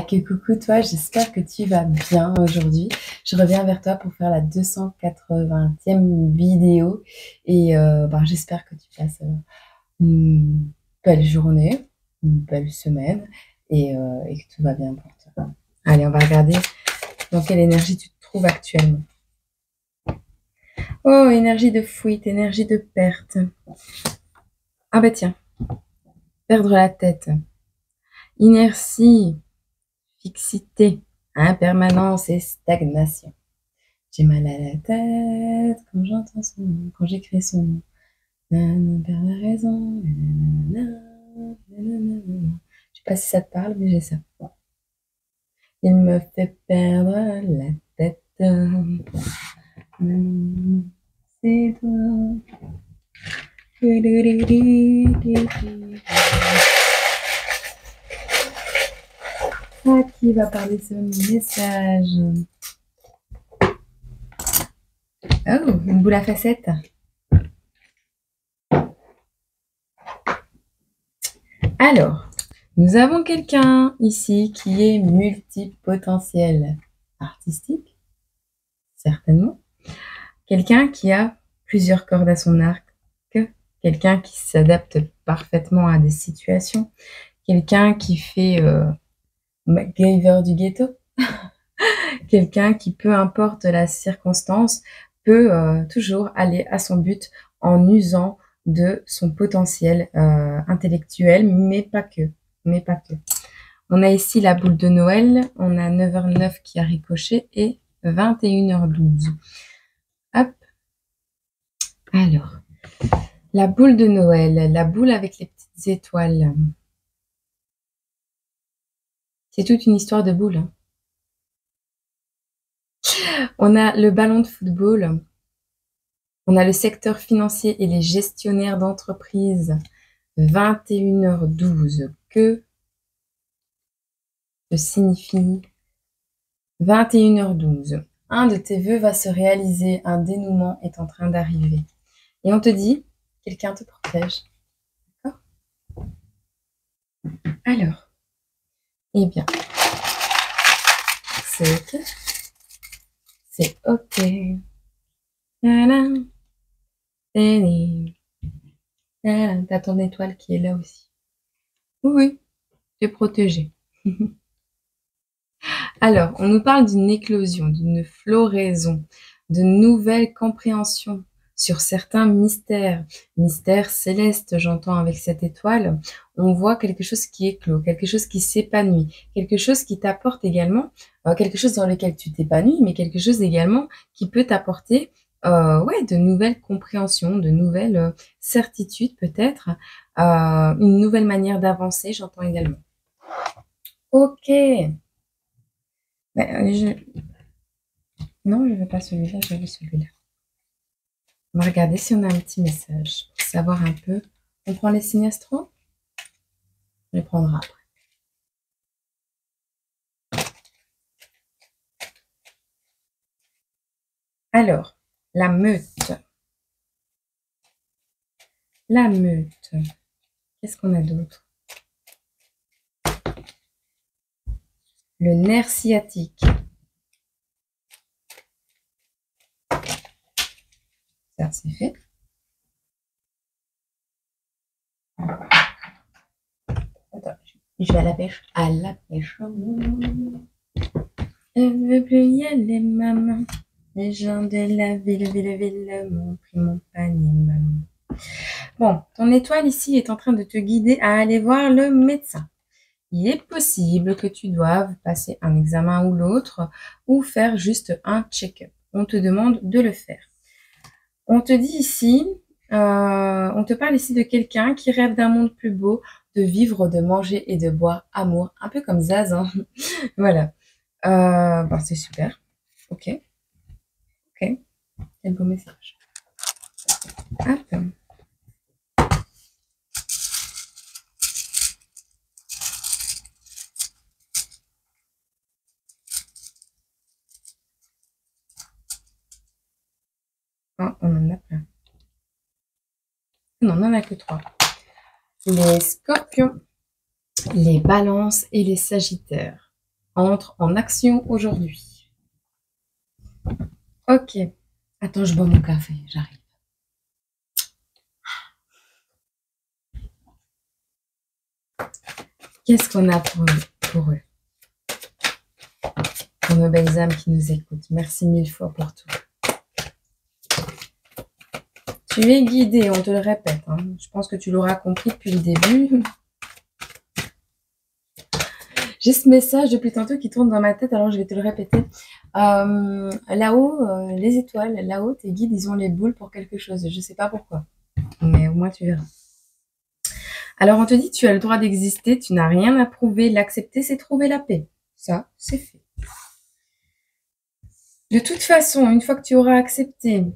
Coucou toi, j'espère que tu vas bien aujourd'hui. Je reviens vers toi pour faire la 280e vidéo et j'espère que tu passes une belle journée, une belle semaine et que tout va bien pour toi. Allez, on va regarder dans quelle énergie tu te trouves actuellement. Oh, énergie de fuite, énergie de perte. Ah bah tiens, perdre la tête, inertie, fixité, impermanence et stagnation. J'ai mal à la tête quand j'entends son nom, quand j'écris son nom. Perd la raison. Je sais pas si ça te parle, mais j'ai ça. Il me fait perdre la tête. C'est toi. À qui va parler ce message? Oh, une boule à facettes. Alors, nous avons quelqu'un ici qui est multipotentiel artistique, certainement. Quelqu'un qui a plusieurs cordes à son arc, quelqu'un qui s'adapte parfaitement à des situations, quelqu'un qui fait MacGyver du ghetto, quelqu'un qui, peu importe la circonstance, peut toujours aller à son but en usant de son potentiel intellectuel, mais pas que. On a ici la boule de Noël, on a 9h09 qui a ricoché et 21h12. Hop. Alors, la boule de Noël, la boule avec les petites étoiles. C'est toute une histoire de boule. On a le ballon de football. On a le secteur financier et les gestionnaires d'entreprise. 21h12. Que signifie 21h12? Un de tes vœux va se réaliser, un dénouement est en train d'arriver. Et on te dit, quelqu'un te protège. D'accord? Alors, eh bien, c'est ok. C'est ok. T'as ton étoile qui est là aussi. Oui, tu es protégé. Alors, on nous parle d'une éclosion, d'une floraison, de nouvelles compréhensions sur certains mystères célestes, j'entends avec cette étoile. On voit quelque chose qui éclot, quelque chose qui s'épanouit, quelque chose qui t'apporte également, quelque chose dans lequel tu t'épanouis, mais quelque chose également qui peut t'apporter de nouvelles compréhensions, de nouvelles certitudes peut-être, une nouvelle manière d'avancer, j'entends également. Ok. Non, je ne veux pas celui-là, je veux celui-là. On va regarder si on a un petit message pour savoir un peu. On prend les signes astro? On les prendra après. Alors, la meute. La meute. Qu'est-ce qu'on a d'autre? Le nerf sciatique. Ça, c'est fait. Attends, je vais à la pêche. À la pêche. Je ne veux plus y aller, maman. Les gens de la ville m'ont pris mon panier, maman. Bon, ton étoile ici est en train de te guider à aller voir le médecin. Il est possible que tu doives passer un examen ou l'autre ou faire juste un check-up. On te demande de le faire. On te dit ici, on te parle ici de quelqu'un qui rêve d'un monde plus beau, de vivre, de manger et de boire amour, un peu comme Zaz, hein. Voilà. C'est super. Ok. Quel beau message. Hop. Oh, on en a plein. Non, on n'en a que 3. Les scorpions, les balances et les sagittaires. entre en action aujourd'hui. Ok. Attends, je bois mon café, j'arrive. Qu'est-ce qu'on a pour eux? Pour nos belles âmes qui nous écoutent. Merci mille fois pour tout. Tu es guidé, on te le répète. Hein. Je pense que tu l'auras compris depuis le début. J'ai ce message depuis tantôt qui tourne dans ma tête, alors je vais te le répéter. Là-haut, les étoiles, là-haut, tes guides, ils ont les boules pour quelque chose. Je ne sais pas pourquoi, mais au moins tu verras. Alors on te dit, tu as le droit d'exister, tu n'as rien à prouver, l'accepter, c'est trouver la paix. Ça, c'est fait. De toute façon, une fois que tu auras accepté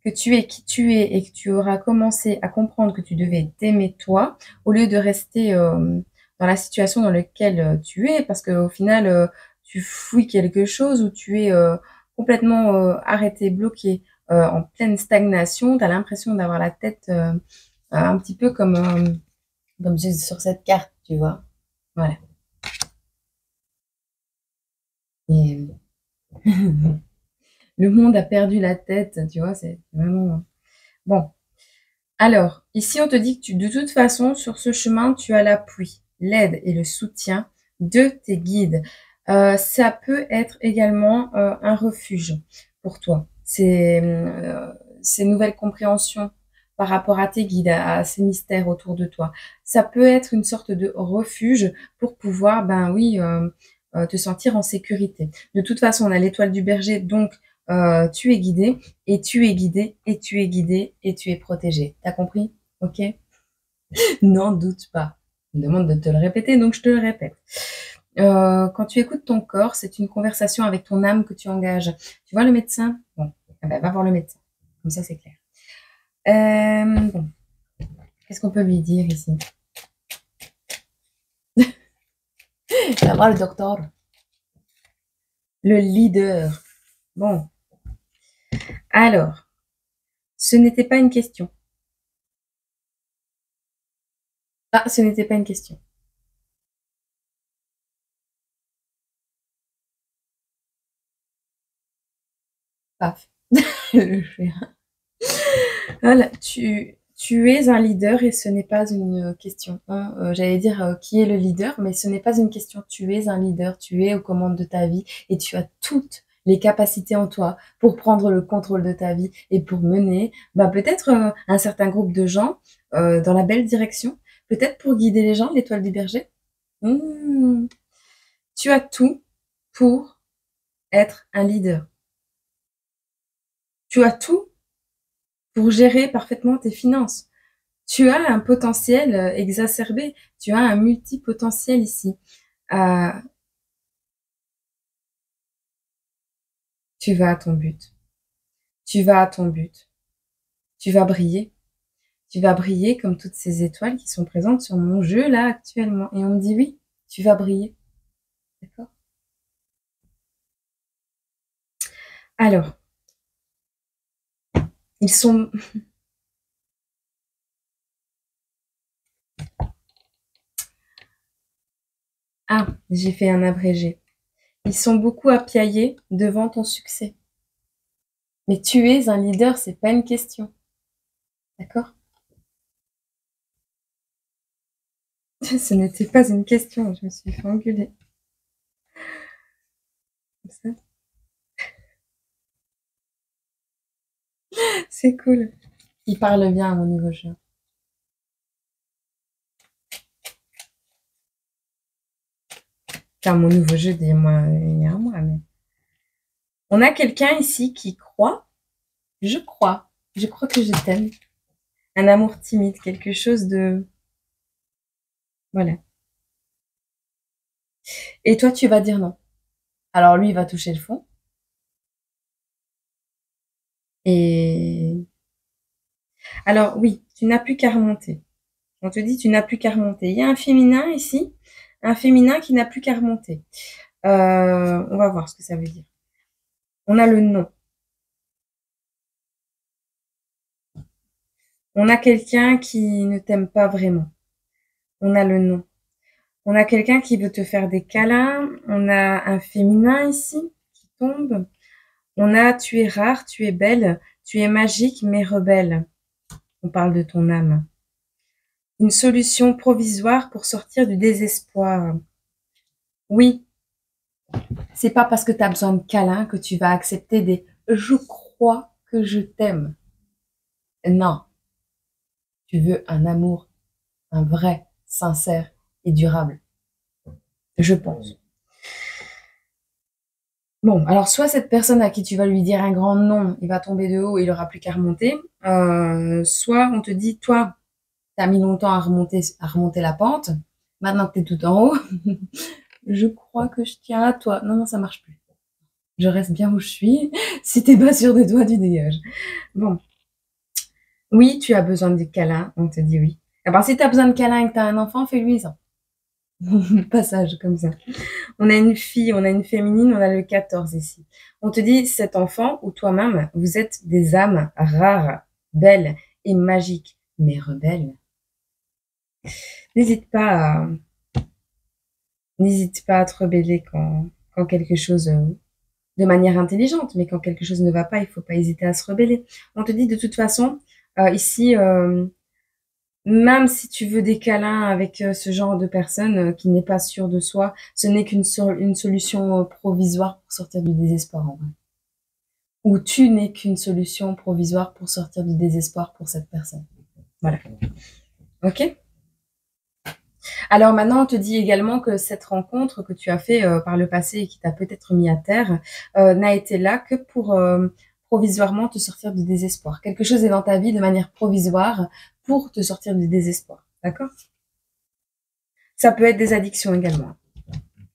que tu es qui tu es et que tu auras commencé à comprendre que tu devais t'aimer toi, au lieu de rester dans la situation dans laquelle tu es, parce qu'au final, tu fouilles quelque chose ou tu es complètement arrêté, bloqué, en pleine stagnation, tu as l'impression d'avoir la tête un petit peu comme sur cette carte, tu vois. Voilà. Et le monde a perdu la tête, tu vois, c'est vraiment... Bon. Alors, ici, on te dit que de toute façon, sur ce chemin, tu as l'appui, l'aide et le soutien de tes guides. Ça peut être également un refuge pour toi. Ces nouvelles compréhensions par rapport à tes guides, à ces mystères autour de toi. Ça peut être une sorte de refuge pour pouvoir, ben oui, te sentir en sécurité. De toute façon, on a l'étoile du berger, donc tu es guidé, et tu es guidé, et tu es guidé, et tu es protégé. T'as compris? Ok? N'en doute pas. On me demande de te le répéter, donc je te le répète. Quand tu écoutes ton corps, c'est une conversation avec ton âme que tu engages. Tu vois le médecin? Bon, eh ben, va voir le médecin. Comme ça, c'est clair. Bon. Qu'est-ce qu'on peut lui dire ici? Va voir le docteur. Le leader. Bon. Alors, ce n'était pas une question. Ah, ce n'était pas une question. Paf. Le chien. Voilà, tu es un leader et ce n'est pas une question. Hein. J'allais dire qui est le leader, mais ce n'est pas une question. Tu es un leader, tu es aux commandes de ta vie et tu as toutes les capacités en toi pour prendre le contrôle de ta vie et pour mener peut-être un certain groupe de gens dans la belle direction, peut-être pour guider les gens, l'étoile du berger. Mmh. Tu as tout pour être un leader. Tu as tout pour gérer parfaitement tes finances. Tu as un potentiel exacerbé, tu as un multipotentiel ici. Euh, tu vas à ton but. Tu vas à ton but. Tu vas briller. Tu vas briller comme toutes ces étoiles qui sont présentes sur mon jeu là actuellement. Et on me dit oui, tu vas briller. D'accord? Alors, ils sont... Ah, j'ai fait un abrégé. Ils sont beaucoup appiaillés devant ton succès. Mais tu es un leader, c'est pas une question. D'accord? Ce n'était pas une question, je me suis fait engueuler. Comme ça. C'est cool. Il parle bien à mon nouveau jeu. Enfin, mon nouveau jeu, dis-moi, il y a un mois, mais... On a quelqu'un ici qui croit, je crois que je t'aime. Un amour timide, quelque chose de... Voilà. Et toi, tu vas dire non. Alors lui, il va toucher le fond. Et... Alors oui, tu n'as plus qu'à remonter. On te dit, tu n'as plus qu'à remonter. Il y a un féminin ici, un féminin qui n'a plus qu'à remonter. On va voir ce que ça veut dire. On a le non. On a quelqu'un qui ne t'aime pas vraiment. On a le non. On a quelqu'un qui veut te faire des câlins. On a un féminin ici qui tombe. On a tu es rare, tu es belle, tu es magique mais rebelle. On parle de ton âme. Une solution provisoire pour sortir du désespoir. Oui, c'est pas parce que tu as besoin de câlins que tu vas accepter des je crois que je t'aime. Non. Tu veux un amour, un vrai, sincère et durable. Je pense. Bon, alors soit cette personne à qui tu vas lui dire un grand non, il va tomber de haut et il aura plus qu'à remonter. Soit on te dit, toi, tu as mis longtemps à remonter la pente. Maintenant que tu es tout en haut, je crois que je tiens à toi. Non, non, ça marche plus. Je reste bien où je suis. Si t'es pas sûr de toi, tu dégages. Bon. Oui, tu as besoin de câlins. On te dit oui. Alors, si tu as besoin de câlins et que tu as un enfant, fais-lui ça. Passage comme ça. On a une fille, on a une féminine, on a le 14 ici. On te dit, cet enfant ou toi-même, vous êtes des âmes rares, belles et magiques, mais rebelles. N'hésite pas à te rebeller quand quelque chose, de manière intelligente, mais quand quelque chose ne va pas, il faut pas hésiter à se rebeller. On te dit de toute façon, ici, même si tu veux des câlins avec ce genre de personne qui n'est pas sûre de soi, ce n'est qu'une solution provisoire pour sortir du désespoir en vrai. Ou tu n'es qu'une solution provisoire pour sortir du désespoir pour cette personne. Voilà. Ok? Alors maintenant, on te dit également que cette rencontre que tu as fait par le passé et qui t'a peut-être mis à terre n'a été là que pour provisoirement te sortir du désespoir. Quelque chose est dans ta vie de manière provisoire pour te sortir du désespoir. D'accord? Ça peut être des addictions également.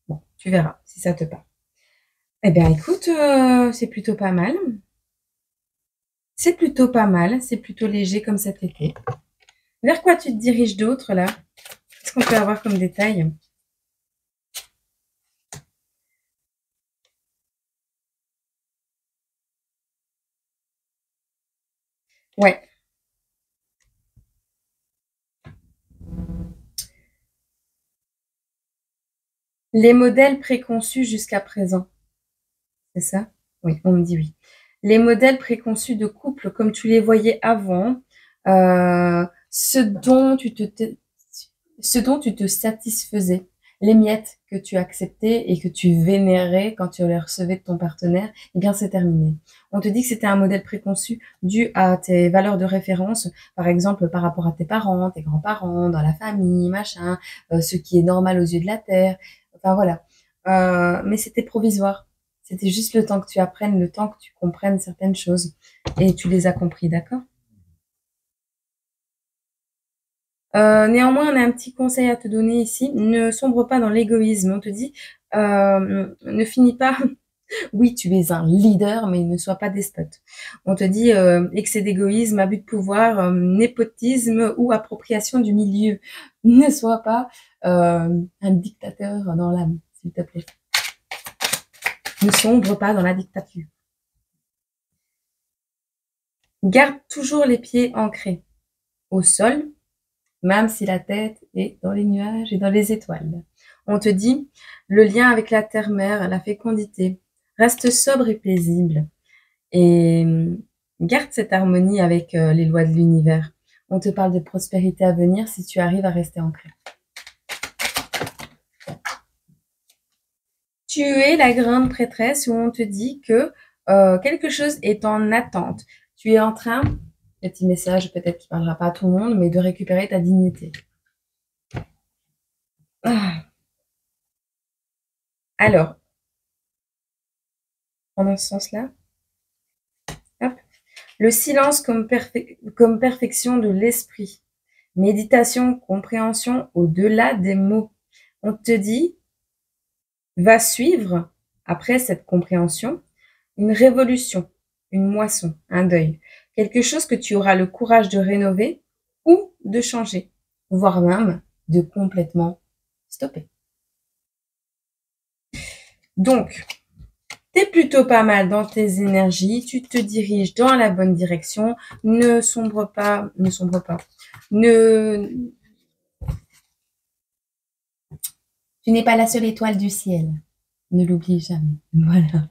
Bon, tu verras si ça te parle. Eh bien, écoute, c'est plutôt pas mal. C'est plutôt pas mal. C'est plutôt léger comme cet été. Vers quoi tu te diriges d'autre, là? Qu'est-ce qu'on peut avoir comme détail? Ouais. Les modèles préconçus jusqu'à présent. C'est ça? Oui, on me dit oui. Les modèles préconçus de couple comme tu les voyais avant, ce dont tu te satisfaisais, les miettes que tu acceptais et que tu vénérais quand tu les recevais de ton partenaire, eh bien c'est terminé. On te dit que c'était un modèle préconçu dû à tes valeurs de référence, par exemple par rapport à tes parents, tes grands-parents, dans la famille, machin, ce qui est normal aux yeux de la terre. Enfin voilà. Mais c'était provisoire. C'était juste le temps que tu apprennes, le temps que tu comprennes certaines choses. Et tu les as compris, d'accord? Néanmoins, on a un petit conseil à te donner ici. Ne sombre pas dans l'égoïsme. On te dit, ne finis pas. Oui, tu es un leader, mais ne sois pas despote. On te dit excès d'égoïsme, abus de pouvoir, népotisme ou appropriation du milieu. Ne sois pas un dictateur dans l'âme, s'il te plaît. Ne sombre pas dans la dictature. Garde toujours les pieds ancrés au sol, même si la tête est dans les nuages et dans les étoiles. On te dit le lien avec la terre-mère, la fécondité. Reste sobre et paisible. Et garde cette harmonie avec les lois de l'univers. On te parle de prospérité à venir si tu arrives à rester ancré. Tu es la grande prêtresse où on te dit que quelque chose est en attente. Tu es en train, petit message peut-être qui parlera pas à tout le monde, mais de récupérer ta dignité. Ah. Alors, pendant ce sens-là, hop, le silence comme perfection de l'esprit. Méditation, compréhension au-delà des mots. On te dit, va suivre, après cette compréhension, une révolution, une moisson, un deuil. Quelque chose que tu auras le courage de rénover ou de changer, voire même de complètement stopper. Donc, t'es plutôt pas mal dans tes énergies, tu te diriges dans la bonne direction, ne sombre pas, ne Tu n'es pas la seule étoile du ciel. Ne l'oublie jamais. Voilà.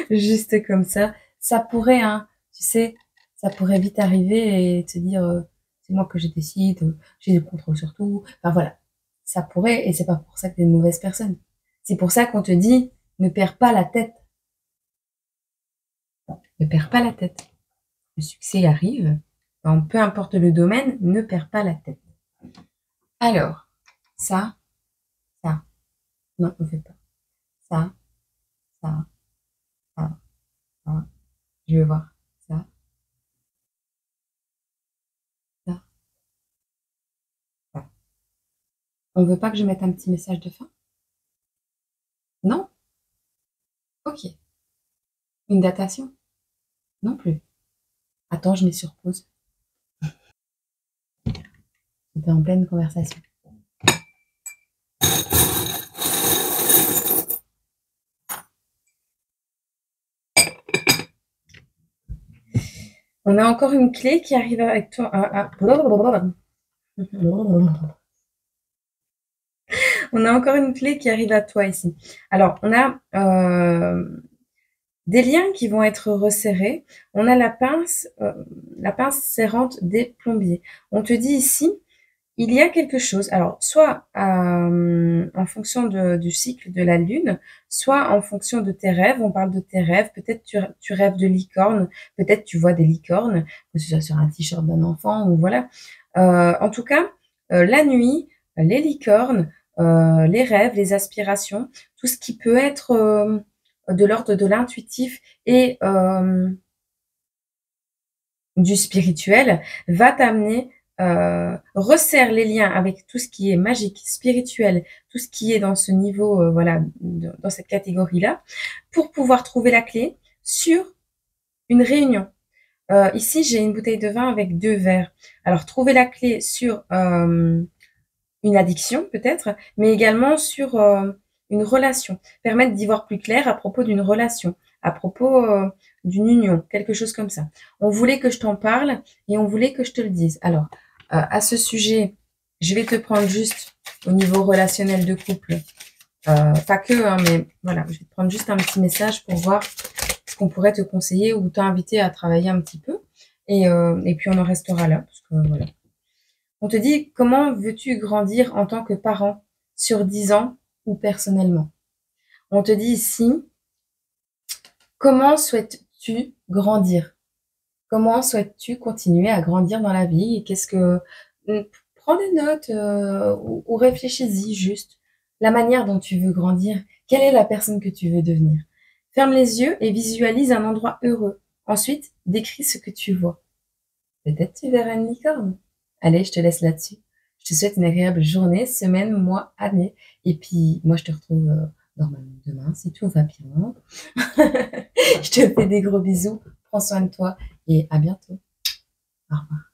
Juste comme ça. Ça pourrait, hein, tu sais, ça pourrait vite arriver et te dire, c'est moi que je décide, j'ai le contrôle sur tout. Enfin voilà. Ça pourrait, et c'est pas pour ça que t'es une mauvaise personne. C'est pour ça qu'on te dit, ne perds pas la tête. Ne perds pas la tête. Le succès arrive. Peu importe le domaine, ne perds pas la tête. Alors, ça. Non, on ne fait pas. Ça, ça, ça, ça. Je veux voir. Ça, ça, ça. On veut pas que je mette un petit message de fin? Non? Ok. Une datation? Non plus. Attends, je mets sur pause. C'était en pleine conversation. On a encore une clé qui arrive avec toi. On a encore une clé qui arrive à toi ici. Alors, on a des liens qui vont être resserrés. On a la pince serrante des plombiers. On te dit ici, il y a quelque chose, alors soit en fonction du cycle de la lune, soit en fonction de tes rêves. On parle de tes rêves, peut-être tu rêves de licorne, peut-être tu vois des licornes, que ce soit sur un t-shirt d'un enfant ou voilà. En tout cas, la nuit, les licornes, les rêves, les aspirations, tout ce qui peut être de l'ordre de l'intuitif et du spirituel va t'amener, resserre les liens avec tout ce qui est magique, spirituel, tout ce qui est dans ce niveau, voilà, dans cette catégorie-là, pour pouvoir trouver la clé sur une réunion. Ici, j'ai une bouteille de vin avec 2 verres. Alors, trouver la clé sur une addiction peut-être, mais également sur une relation. Permettre d'y voir plus clair à propos d'une relation, à propos d'une union, quelque chose comme ça. On voulait que je t'en parle et on voulait que je te le dise. Alors, à ce sujet, je vais te prendre juste au niveau relationnel de couple, pas que, hein, mais voilà, je vais te prendre juste un petit message pour voir ce qu'on pourrait te conseiller ou t'inviter à travailler un petit peu. Et puis on en restera là, parce que voilà. On te dit, comment veux-tu grandir en tant que parent sur 10 ans ou personnellement? On te dit ici, comment souhaites-tu grandir? Comment souhaites-tu continuer à grandir dans la vie? Et qu'est-ce que... Prends des notes ou réfléchis-y juste. La manière dont tu veux grandir. Quelle est la personne que tu veux devenir? Ferme les yeux et visualise un endroit heureux. Ensuite, décris ce que tu vois. Peut-être tu verras une licorne. Allez, je te laisse là-dessus. Je te souhaite une agréable journée, semaine, mois, année. Et puis, moi, je te retrouve normalement demain, si tout va bien. Je te fais des gros bisous. Prends soin de toi et à bientôt. Au revoir.